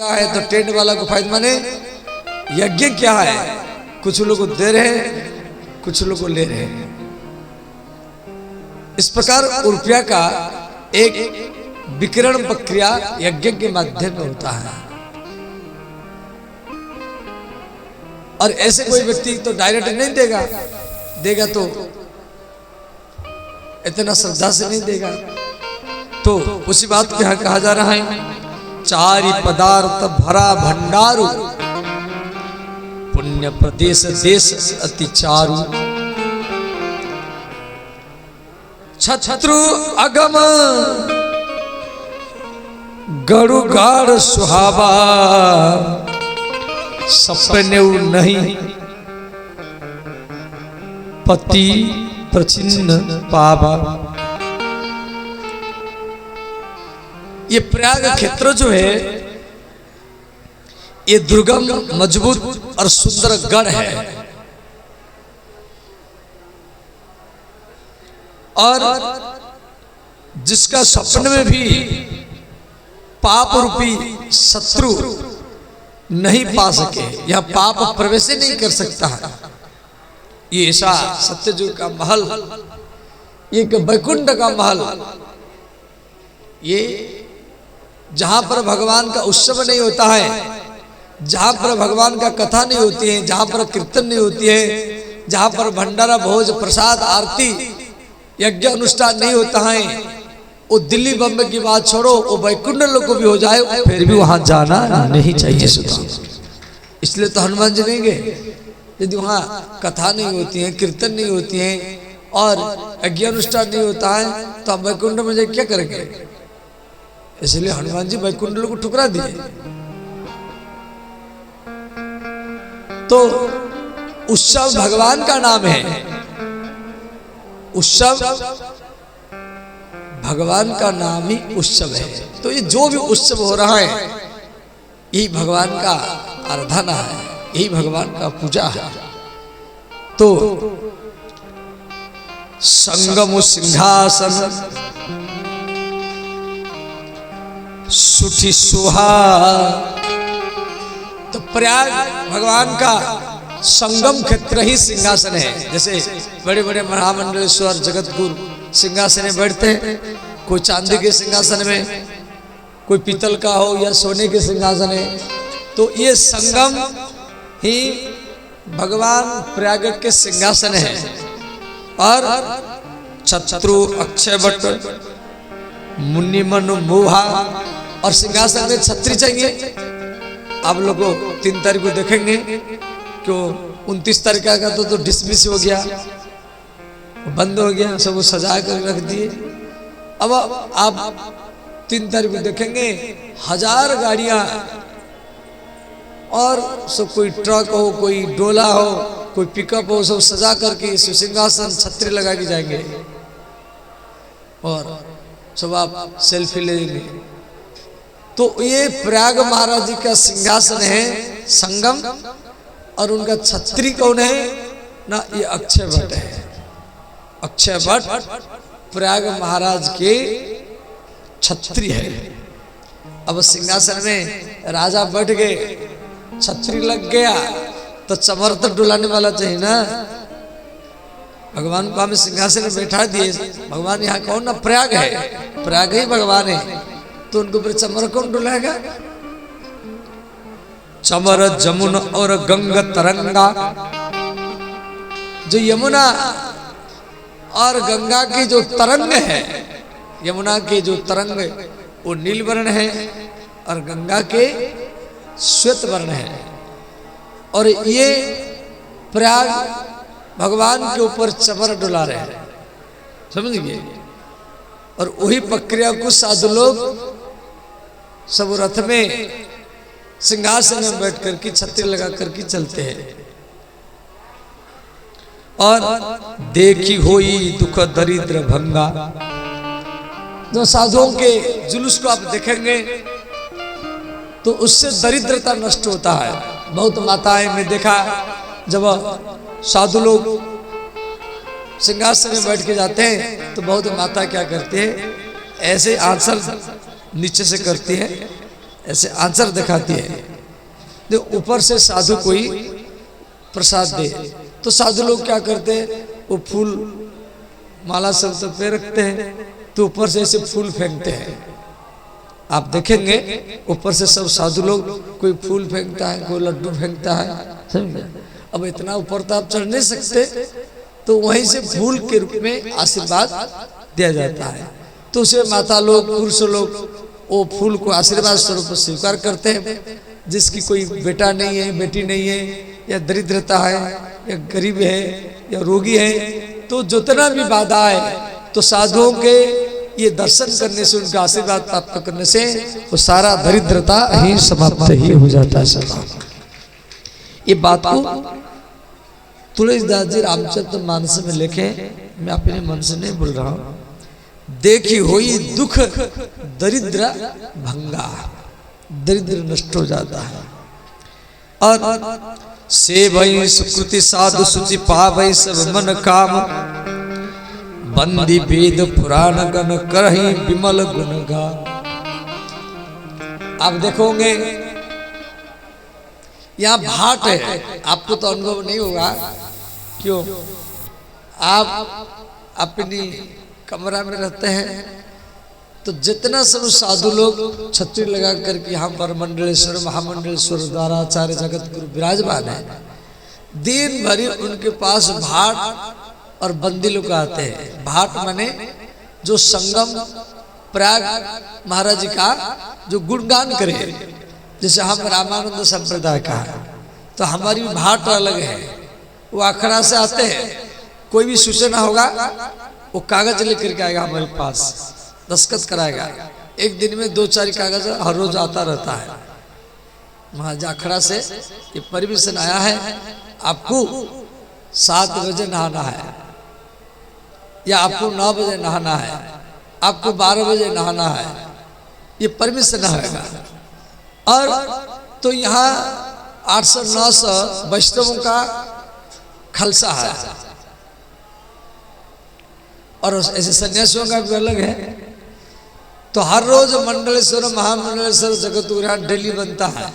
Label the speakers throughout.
Speaker 1: क्या है तो टेंट वाला को फायदा माने यज्ञ क्या है, कुछ लोग दे रहे हैं कुछ लोग ले रहे हैं। इस प्रकार रुपया का एक विकिरण प्रक्रिया यज्ञ के माध्यम में होता है। और ऐसे कोई व्यक्ति तो डायरेक्ट नहीं देगा, देगा तो इतना श्रद्धा से नहीं देगा। तो उसी बात को यहां कहा जा रहा है, चारि पदार्थ भरा भंडारू पुण्य प्रदेश देश अति चारु। छत्रु अगम गरु गाढ़ सुहावा सपने नहीं पति प्रचिन्न पावा। ये प्रयाग क्षेत्र जो है ये दुर्गम मजबूत और सुंदर गढ़ है। और जिसका सपने में भी पाप रूपी शत्रु नहीं पा सके, यह पाप प्रवेश नहीं कर सकता है। ये ऐसा सत्यजुग का महल, ये वैकुंठ का महल, ये जहां पर भगवान का उत्सव नहीं होता है, जहां पर भगवान का कथा नहीं होती है, जहां पर कीर्तन नहीं होती है, जहां पर भंडारा भोज प्रसाद आरती यज्ञ अनुष्ठान नहीं होता है, वो दिल्ली बम्बई की बात छोड़ो, वो वैकुंठ लोग को भी हो जाए फिर भी वहां जाना नहीं चाहिए। इसलिए तो हनुमान जी नहीं गए। यदि वहां कथा नहीं होती है, कीर्तन नहीं होती है और यज्ञ अनुष्ठान नहीं होता है तो हम वैकुंठ में जाए क्या करेंगे? इसलिए हनुमान जी वैकुंठ लोग को ठुकरा दिए। तो उत्सव भगवान का नाम है, उत्सव भगवान का नाम ही उत्सव है। तो ये जो भी उत्सव हो रहा है यही भगवान का आराधना है, यही भगवान का पूजा है। तो संगम सिंहासन सुठी सुहा, तो प्रयाग भगवान का संगम क्षेत्र ही सिंहासन है। जैसे बड़े बड़े महामंडलेश्वर जगत गुरु सिंहासन में बैठते हैं, कोई चांदी के सिंहासन में, कोई पीतल का हो या सोने के सिंहासन है। तो ये संगम ही भगवान प्रयाग के सिंहासन है। और छत्रु अक्षय वट मुनि मनु मोहा, और सिंहासन में छत्री चाहिए। आप लोगों 3 तारीख को देखेंगे क्यों 29 तारीख का तो डिसमिस हो गया, बंद हो गया, सब सजा कर रख दिए। अब आप 3 तारीख को देखेंगे 1000 गाड़ियां और सब, कोई ट्रक हो, कोई डोला हो, कोई पिकअप हो, सब सजा करके सिंहासन छतरी लगा के जाएंगे और सब आप सेल्फी लेंगे। तो ये प्रयाग महाराज जी का सिंहासन है संगम, और उनका छत्री कौन है ना? ये अक्षय वट है। अक्षय वट प्रयाग महाराज के छत्री है। अब सिंहासन में राजा बैठ गए, छत्री लग गया तो चमर तो डुलाने वाला चाहिए ना। भगवान को हमें सिंहासन में बैठा दिए, भगवान यहाँ कौन ना? प्रयाग है, प्रयाग ही भगवान है। तो उनको फिर चमर कौन डुलाएगा? चमर जमुना और गंगा तरंगा, जो यमुना और गंगा की जो तरंग है, यमुना के जो तरंग वो नील वर्ण है और गंगा के श्वेत वर्ण है। और ये प्रयाग भगवान के ऊपर चमर डुला रहे हैं, समझ गए? और वही प्रक्रिया को साधु लोग सब रथ में सिंहासन में बैठ कर के छतरी लगा करके चलते हैं। और देखी होई दुख दरिद्र भंगा, जो साधुओं के जुलूस को आप देखेंगे तो उससे दरिद्रता नष्ट होता है। बहुत माताएं में देखा, जब साधु लोग सिंहासन में बैठ के जाते हैं तो बहुत माता क्या करती है, ऐसे आंचल नीचे से करती है ऐसे आंचर दिखाती है। देखो ऊपर से साधु कोई प्रसाद दे तो साधु लोग क्या करते हैं, वो फूल माला सब पे रखते हैं, तो ऊपर से ऐसे फूल फेंकते हैं। आप देखेंगे ऊपर से सब साधु लोग, कोई फूल फेंकता है, कोई लड्डू फेंकता है, समझे। अब इतना ऊपर तो आप चढ़ नहीं सकते, तो वहीं से फूल के रूप में आशीर्वाद दिया जाता है। तो उसे माता लोग, पुरुष लोग वो फूल को आशीर्वाद स्वरूप स्वीकार करते हैं। जिसकी कोई बेटा नहीं है, बेटी नहीं है, या दरिद्रता है, या गरीब है, या रोगी है, तो जितना भी बाधा है, तो साधुओं के ये दर्शन करने से, उनका आशीर्वाद प्राप्त करने से वो सारा दरिद्रता ही समाप्त ही हो जाता है। सब ये बात को तुलसीदास जी रामचरित मानस में लिखे, मैं अपने मन से नहीं बोल रहा हूँ। देखी होई दुख दरिद्र भंगा, दरिद्र नष्ट हो जाता है। और से भई सुकृति साधु सुचि पावई सब मन काम, बंदी वेद पुराण गण करहि विमल गुण गा। आप देखोगे यहाँ भाट है, आपको तो अनुभव नहीं होगा, क्यों? आप अपनी कमरा में रहते हैं, तो जितना सब साधु लोग छतरी लगा करके यहाँ पर मंडलेश्वर, महामंडलेश्वर, द्वाराचार्य, जगत गुरु विराजमान है, दिन भरी उनके पास भाट और बंदी लोग आते हैं। भाट माने जो संगम प्रयाग महाराज जी का जो गुणगान करे, जैसे हम रामानंद संप्रदाय का है, तो हमारी भाट अलग है। वो अखड़ा से आते हैं, कोई भी सूचना होगा वो कागज लेकर के आएगा हमारे पास, दस्तखत कराएगा। एक दिन में 2-4 कागज हर रोज आता रहता है। महाराज अखड़ा से ये परमिशन आया है, आपको 7 बजे नहाना है, या आपको 9 बजे नहाना है, आपको 12 बजे नहाना है, ये परमिशन आएगा। और तो यहाँ 800-900 वैष्णवों का खलसा है, और ऐसे सन्यासियों का भी अलग है। तो हर रोज मंडलेश्वर, महामंडलेश्वर, जगत गुरु डेली बनता है।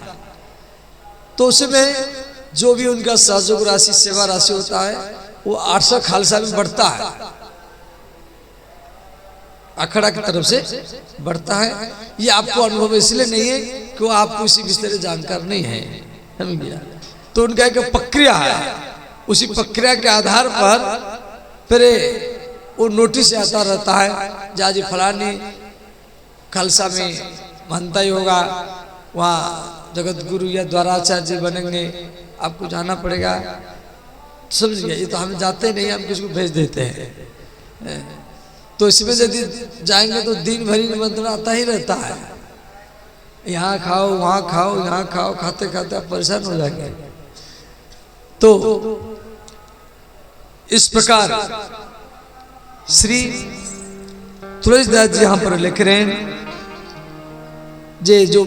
Speaker 1: तो उसमें जो भी उनका सहयोग राशि, सेवा राशि होता है, वो 800 खालसा में बढ़ता है, अखड़ा की तरफ से बढ़ता है। ये आपको अनुभव इसलिए नहीं है कि वो आपको इसी विषय जानकार नहीं है, समझ गया। तो उनका एक प्रक्रिया है, उसी प्रक्रिया के आधार पर फिर वो नोटिस आता रहता है, जाजी फलानी खालसा में महंता ही होगा, वहाँ जगत गुरु या द्वाराचार्य जी बनेंगे, आपको जाना पड़ेगा, समझ गया। ये तो हम जाते नहीं, हम किसको भेज देते हैं। तो इसमें यदि जाएंगे तो दिन भरी निमंत्रण आता ही रहता है, यहाँ खाओ, वहाँ खाओ, यहाँ खाओ, खाते खाते आप परेशान हो जाएंगे। तो इस प्रकार श्री तुलसीदास जी यहाँ पर लिख रहे हैं, जे जो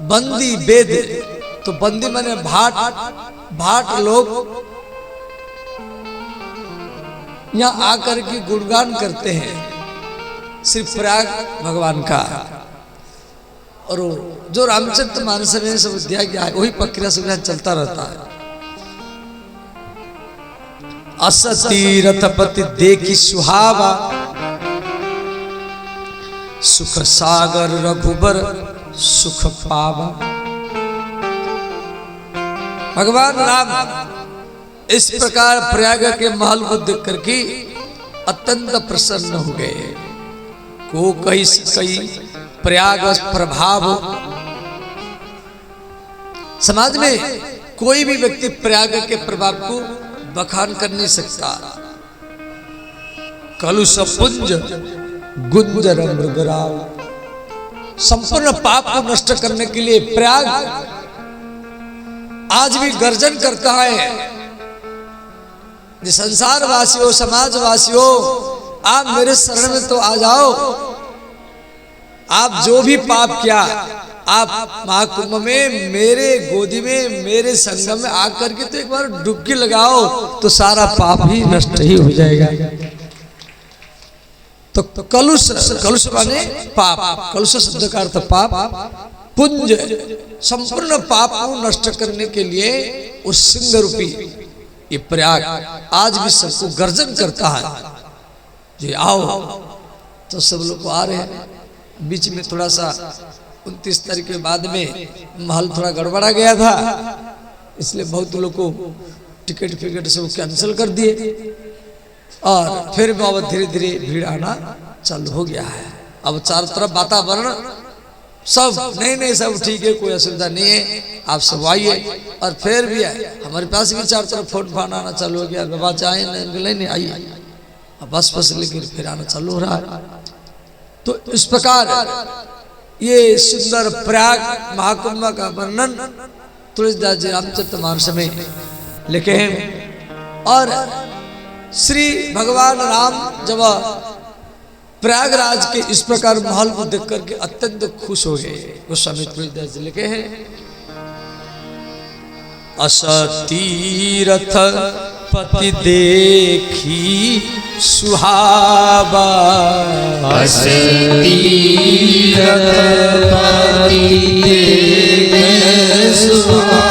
Speaker 1: बंदी वेद, तो बंदी माने भाट लोग यहाँ आकर के गुणगान करते हैं श्री प्रयाग भगवान का। और जो रामचरित मानस में सब दिया गया है, वही प्रक्रिया सब यहाँ चलता रहता है। असती रथपति देखी सुहावा, सुख सागर रघुबर सुख पावा। भगवान राम इस प्रकार प्रयाग के महल को देख करके अत्यंत प्रसन्न हो गए। को कई प्रयाग प्रभाव, समाज में कोई भी व्यक्ति प्रयाग के प्रभाव को बखान कर नहीं सकता। कलुष पुंज गुंजर मृगराव, संपूर्ण पाप को नष्ट करने के लिए प्रयाग आज भी गर्जन करता है। संसार वासियों, समाजवासियों, आप मेरे शरण में तो आ जाओ। आप जो भी पाप किया, आप महाकुंभ में मेरे गोदी में, मेरे संगम में आकर के तो एक बार डुबकी लगाओ, तो सारा पाप ही नष्ट ही हो जाएगा। तो कलुष माने पाप, कलुष शब्द का अर्थ पाप। पुंज संपूर्ण पाप को नष्ट करने के लिए उस सिंह रूपी ये प्रयाग आज भी सबको गर्जन करता है जी आओ। तो सब लोग आ रहे हैं। बीच में थोड़ा सा 29 तारीख के बाद में महल थोड़ा गड़बड़ा गया था, इसलिए बहुत लोग को टिकट फिकट सब कैंसिल कर दिए और फिर अब धीरे धीरे भीड़ आना चालू हो गया है। अब चारों तरफ वातावरण सब नहीं सब ठीक है, कोई असुविधा नहीं है, आप सब आइए। और फिर भी है हमारे पास भी चारों तरफ फोन फान आना चालू हो गया, बाबा चाहे नहीं आइए, बस लेकिन फिर आना चालू हो रहा है। तो इस प्रकार ये सुंदर प्रयाग महाकुंभ का वर्णन तुलसीदास जी रामचरितमानस में लिखे हैं। और श्री भगवान राम जब प्रयागराज के इस प्रकार महल को देख करके अत्यंत खुश हो गए। गोस्वामी तुलसीदास जी लिखे हैं, असतीरथ पति देखी सुहावा,
Speaker 2: असतीरथ पति देखी सुहावा,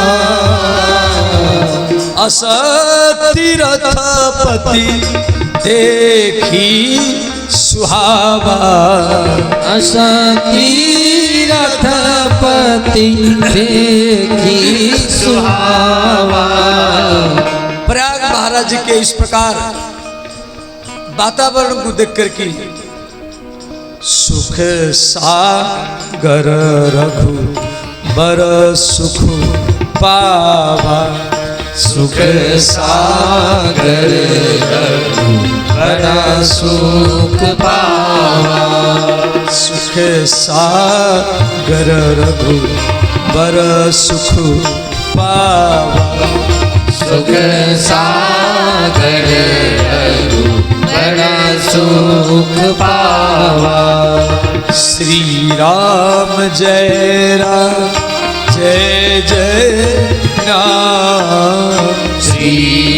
Speaker 1: असतीरथ पति देखी सुहावा,
Speaker 2: असतीरथ पति देखी सुहावा।
Speaker 1: प्रयाग महाराज जी के इस प्रकार वातावरण को देख करके सुख सागर रघु बर सुख पावा,
Speaker 2: सुख सागर रघु बड़ा सुख पावा,
Speaker 1: सुख सागर रघु बर सुख पावा,
Speaker 2: सुख सागर रघु बड़ा सुख पावा।
Speaker 1: श्री राम जय राम जय जय राम,
Speaker 2: श्री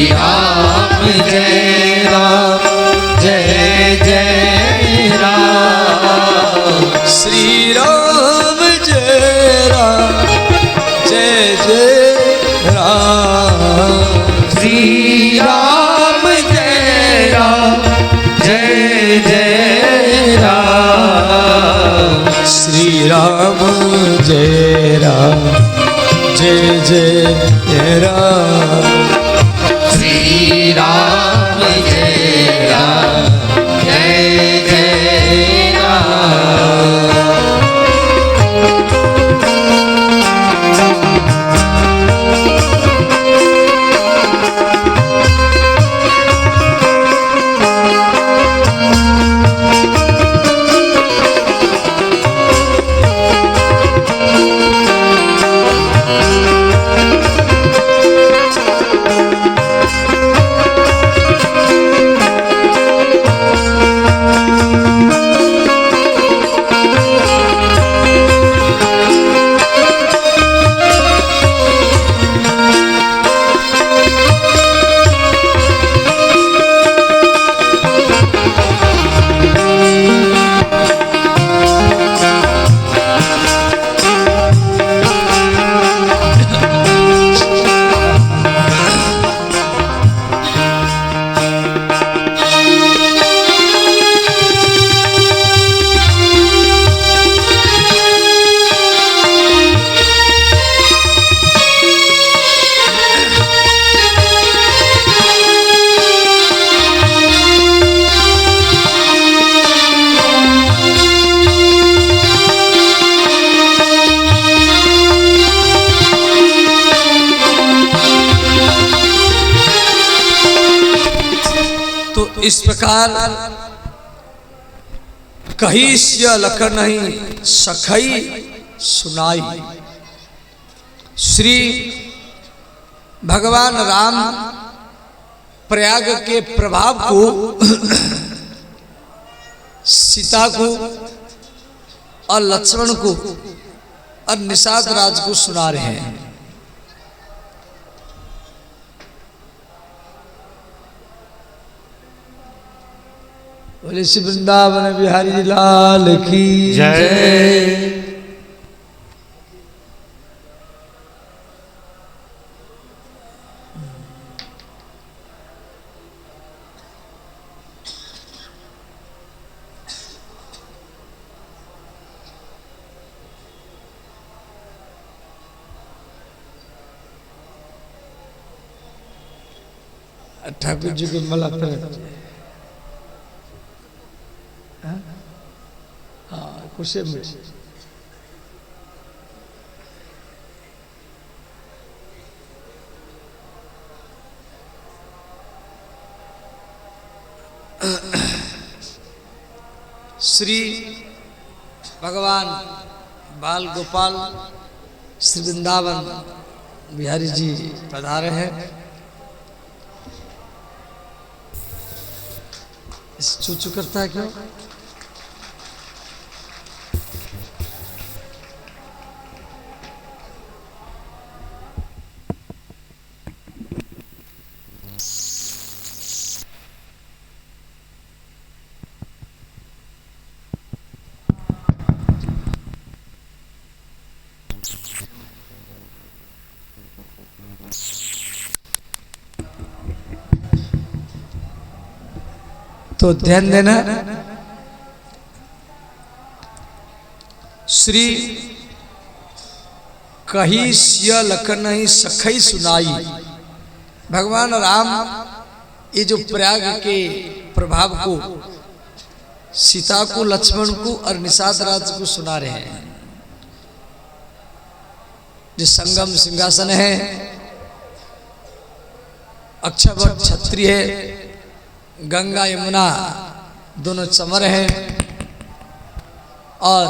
Speaker 2: राम जय राम जय जय राम,
Speaker 1: श्री राम जय राम जय जय राम,
Speaker 2: श्री राम जय राम जय जय राम,
Speaker 1: श्री राम जय राम जय जय राम,
Speaker 2: श्री राम जय राम जय जय राम।
Speaker 1: इस प्रकार कही से लख नहीं सखई सुनाई। श्री भगवान राम प्रयाग के प्रभाव को सीता को और लक्ष्मण को और निषाद राज को सुना रहे हैं। बोले श्री वृंदावन बिहारी लाल की जय। ठाकुर जी को मला पर हाँ कुछ मुझे श्री भगवान बाल गोपाल श्री वृंदावन बिहारी जी पधारे हैं। चूचू करता है क्यों? तो ध्यान देना, श्री कही सिय लखन सखई सुनाई। भगवान राम ये जो प्रयाग के प्रभाव को सीता को, लक्ष्मण को और निषाद राज को सुना रहे हैं। जो संगम सिंहासन है, अक्षवट छत्री है, गंगा यमुना दोनों चमर हैं और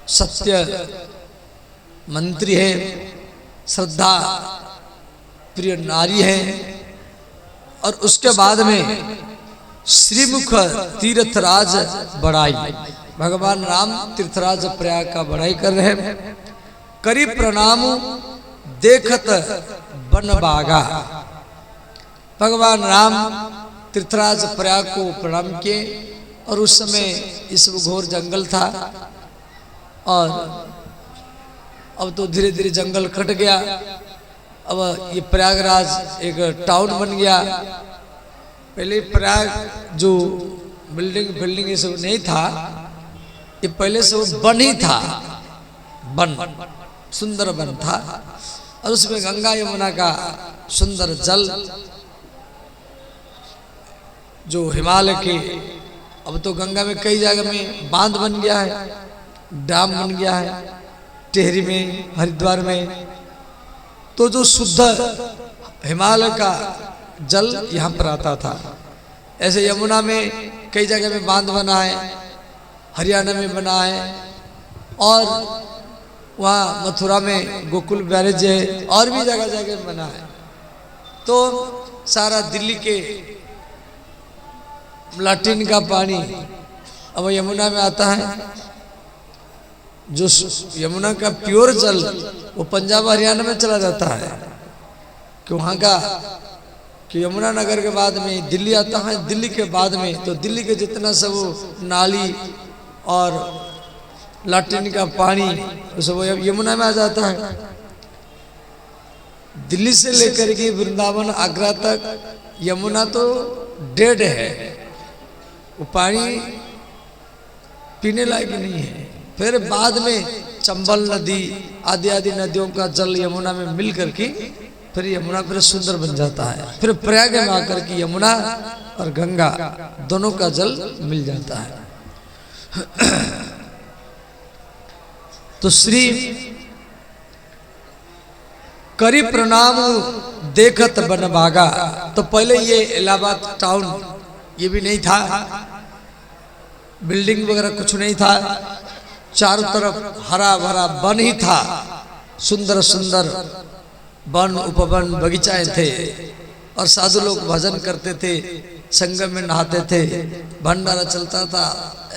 Speaker 1: सत्य मंत्री है, श्रद्धा प्रिय नारी है। और उसके बाद में श्रीमुख तीर्थराज बढ़ाई। भगवान राम तीर्थराज प्रयाग का बढ़ाई कर रहे हैं। करी प्रणाम देखत बन बागा। भगवान राम तीर्थराज प्रयाग को प्रणाम किए और उस समय इस घोर जंगल था और अब तो धीरे धीरे जंगल कट गया। अब ये प्रयागराज एक टाउन बन गया। पहले प्रयाग जो बिल्डिंग ये सब नहीं था, ये पहले से वो वन ही था, वन सुंदर वन था और उसमें गंगा यमुना का सुंदर जल जो हिमालय के, अब तो गंगा में कई जगह में बांध बन गया है, डैम बन गया है, टेहरी में, हरिद्वार में। तो जो शुद्ध हिमालय का जल यहाँ पर आता था। ऐसे यमुना में कई जगह में बांध बना है, हरियाणा में बना है और वहाँ मथुरा में गोकुल बैरेज है और भी जगह जगह बना है। तो सारा दिल्ली के लाटिन का पानी अब यमुना में आता है। जो यमुना का प्योर जल वो पंजाब हरियाणा में चला जाता है कि वहाँ का कि यमुना नगर के बाद में दिल्ली आता है। दिल्ली के बाद में तो दिल्ली के जितना सब नाली और लाटिन का पानी सब यमुना में आ जाता है। दिल्ली से लेकर के वृंदावन आगरा तक यमुना तो डेड है, वो पानी पीने लायक नहीं है। फिर बाद में चंबल नदी आदि आदि नदियों का जल यमुना में मिल करके फिर यमुना फिर सुंदर बन जाता है। फिर प्रयाग में आकर के यमुना और गंगा दोनों का जल मिल जाता है। तो श्री करी प्रणाम देखत बन बागा। तो पहले ये इलाहाबाद टाउन ये भी नहीं था, बिल्डिंग वगैरह कुछ नहीं था, चारों तरफ हरा भरा वन ही था। सुंदर सुंदर वन उपवन बगीचाएं थे और साधु लोग भजन करते थे, संगम में नहाते थे, भंडारा चलता था,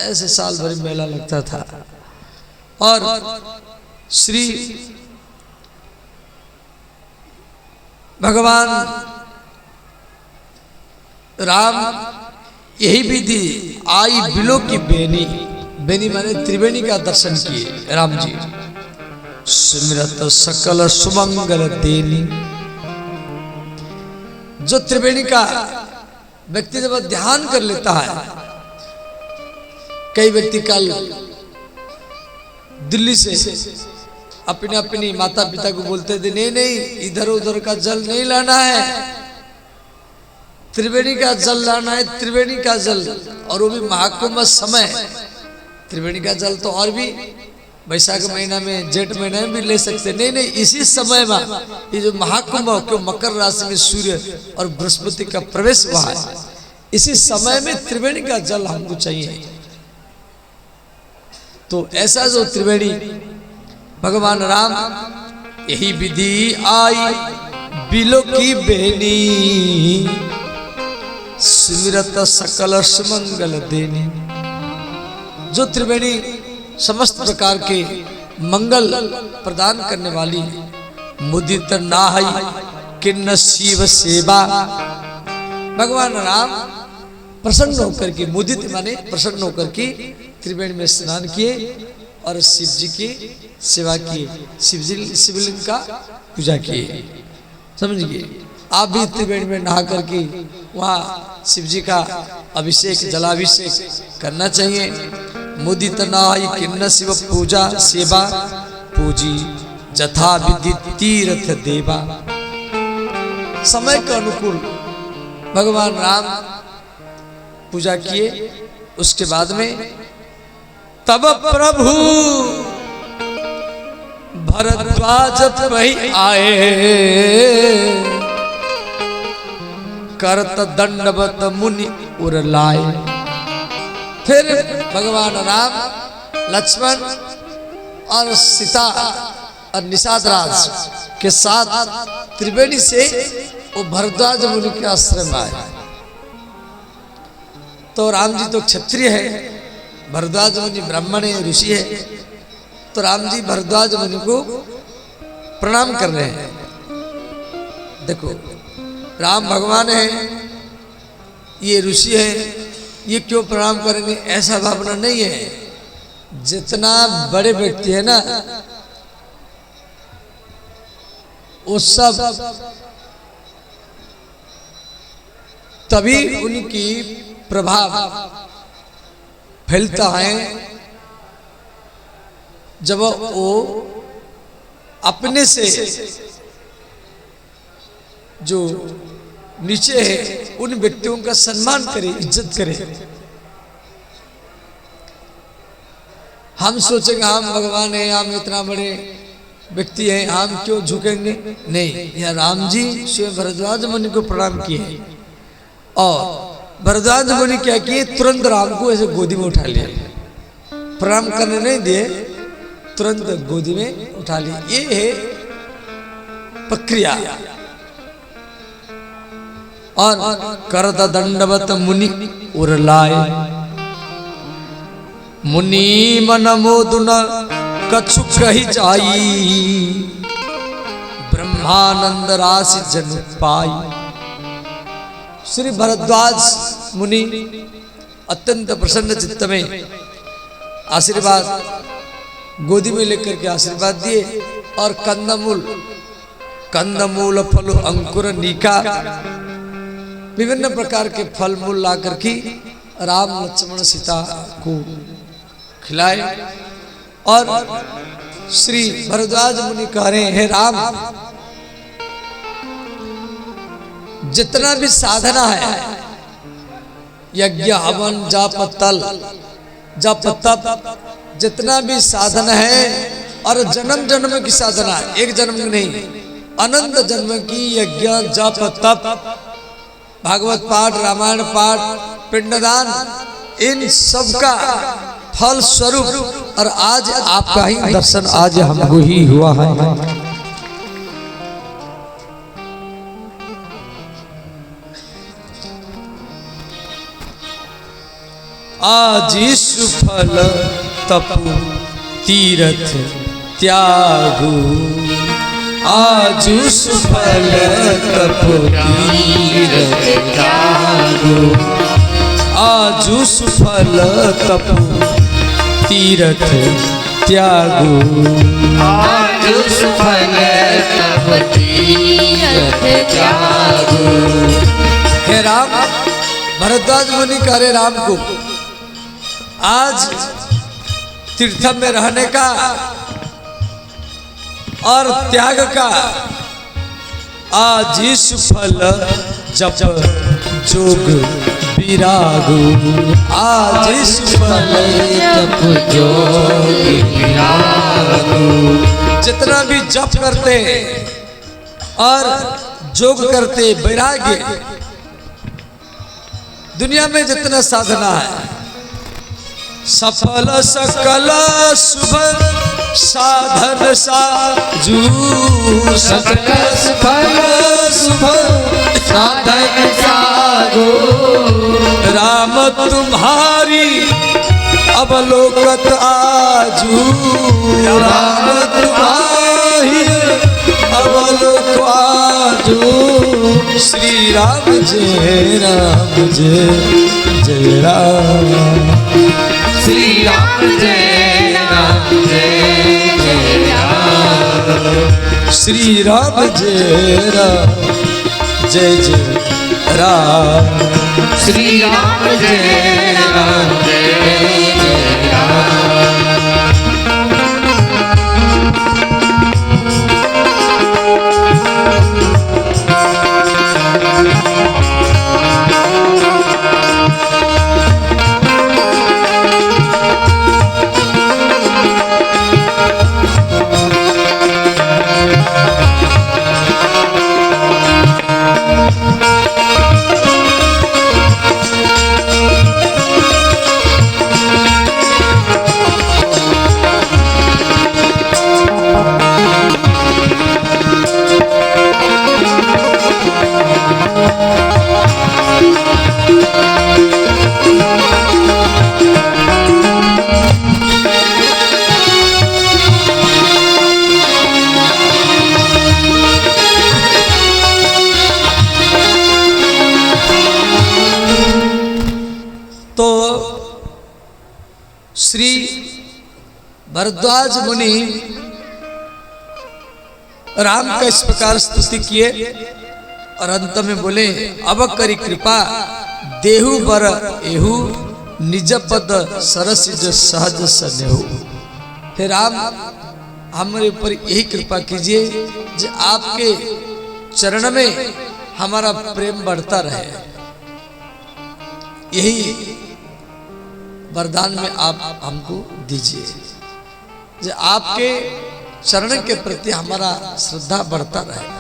Speaker 1: ऐसे साल भर मेला लगता था। और श्री भगवान राम यही विधि आई बिलो की बेनी, बेनी माने त्रिवेणी का दर्शन किए राम जी। सुमिरत सकल सुमंगल देनी। जो त्रिवेणी का व्यक्ति जब ध्यान कर लेता है, कई व्यक्ति कल दिल्ली से अपने अपनी माता पिता को बोलते थे नहीं नहीं इधर उधर का जल नहीं लाना है, त्रिवेणी का जल लाना है, त्रिवेणी का जल, और वो भी महाकुंभ समय। त्रिवेणी का जल तो और भी वैशाख महीना में, जेठ महीना में भी ले सकते, नहीं नहीं, इसी समय में ये जो महाकुंभ क्यों मकर राशि में सूर्य और बृहस्पति का प्रवेश हुआ है, इसी समय में त्रिवेणी का जल हमको चाहिए। तो ऐसा जो त्रिवेणी भगवान राम, यही विधि आई बिलो की बेनी, सुमिरत सकल सुमंगल देनी। जो त्रिवेणी समस्त प्रकार के मंगल प्रदान करने वाली, मुदित नाहई किन्न शिव सेवा। भगवान राम प्रसन्न होकर के, मुदित माने प्रसन्न होकर के त्रिवेणी में स्नान किए और शिव जी की सेवा किए, शिवलिंग का पूजा किए। समझिए, आप भी त्रिवेणी में नहा करके वहाँ शिव जी का अभिषेक, जलाभिषेक करना चाहिए। मुदित नाहई किन्न शिव पूजा सेवा, पूजी जथा विधि तीर्थ देवा। समय के अनुकूल भगवान राम पूजा किए। उसके बाद में तब प्रभु भरद्वाज वही आए, करत दंडवत मुनि उर लाए। फिर भगवान राम, लक्ष्मण और सीता और निषाद राज के साथ त्रिवेणी से वो भरद्वाज मुनि के आश्रम आए। तो राम जी तो क्षत्रिय है, भरद्वाज मुनि ब्राह्मण है, ऋषि है। तो राम जी भरद्वाज मुनि को प्रणाम कर रहे हैं। देखो, राम भगवान है, ये ऋषि है, ये क्यों प्रणाम करेंगे, ऐसा भावना नहीं है। जितना बड़े व्यक्ति है ना, वो सब तभी उनकी प्रभाव फैलता है जब वो अपने से जो नीचे है उन व्यक्तियों का सम्मान करे, इज्जत करे। हम सोचेंगे हम भगवान हैं, हम इतना बड़े व्यक्ति हैं, हम क्यों झुकेंगे? नहीं, यह राम जी स्वयं भरद्वाज मुनि को प्रणाम किए और भरद्वाज मुनि क्या किए, तुरंत राम को ऐसे गोदी में उठा लिया। प्रणाम करने नहीं दिए, तुरंत गोदी में उठा लिया। ये है प्रक्रिया। और करत दंडवत मुनि उरलाए, मुनि मन मोदुन कछु कही जाई, ब्रह्मानंद राशि जन पाई। श्री भरद्वाज मुनि अत्यंत प्रसन्न चित्त में आशीर्वाद गोदी में लेकर के आशीर्वाद दिए और कंदमूल फल अंकुर नीका, विभिन्न प्रकार के फल मूल ला करके राम लक्ष्मण सीता को खिलाए। और श्री भरद्वाज मुनि कह रहे हैं, राम जितना भी साधना है, यज्ञ हवन जप तल जप तप, जितना भी साधना है और जन्म जन्म की साधना, एक जन्म नहीं, अनंत जन्म की यज्ञ जप तप, भागवत पाठ, रामायण पाठ, पिंडदान, इन सब का फल स्वरूप और आज आपका ही दर्शन आज हमको ही हुआ है। आज सुफल तपु तीरथ त्यागु, आज सुफल तपु तीरथ त्यागु, आज सुफल तपु तीरथ त्यागु,
Speaker 2: आज सुफल तपु तीरथ त्यागु।
Speaker 1: हे राम, भरद्वाज मुनि कह रहे राम को, आज तीर्थ में रहने का और त्याग का आज इस फल जप जोग विरागु आज सुफल
Speaker 2: जप जोग विरागु।
Speaker 1: जितना भी जप करते और जोग करते वैराग्य, दुनिया में जितना साधना है, सफल सकल शुभ साधन साजू,
Speaker 2: सकल सफल शुभ साधन साजू।
Speaker 1: राम तुम्हारी अवलोकत आजू, राम तुम्हारी अवलोक आजू। श्री राम जय जय राम,
Speaker 2: श्री राम जय राम जय जय राम।
Speaker 1: श्री राम जय जय राम,
Speaker 2: श्री राम जय राम जय जय राम।
Speaker 1: श्री भरद्वाज मुनि राम का इस प्रकार स्तुति किए और अंत में बोले, अब करी कृपा देहु बर एहु निज पद सरसिज सहज सनेहु। हे राम, हमारे ऊपर यही कृपा कीजिए जो आपके चरण में हमारा प्रेम बढ़ता रहे। यही वरदान में आप हमको दीजिए, जो आपके चरण के प्रति हमारा श्रद्धा बढ़ता रहे।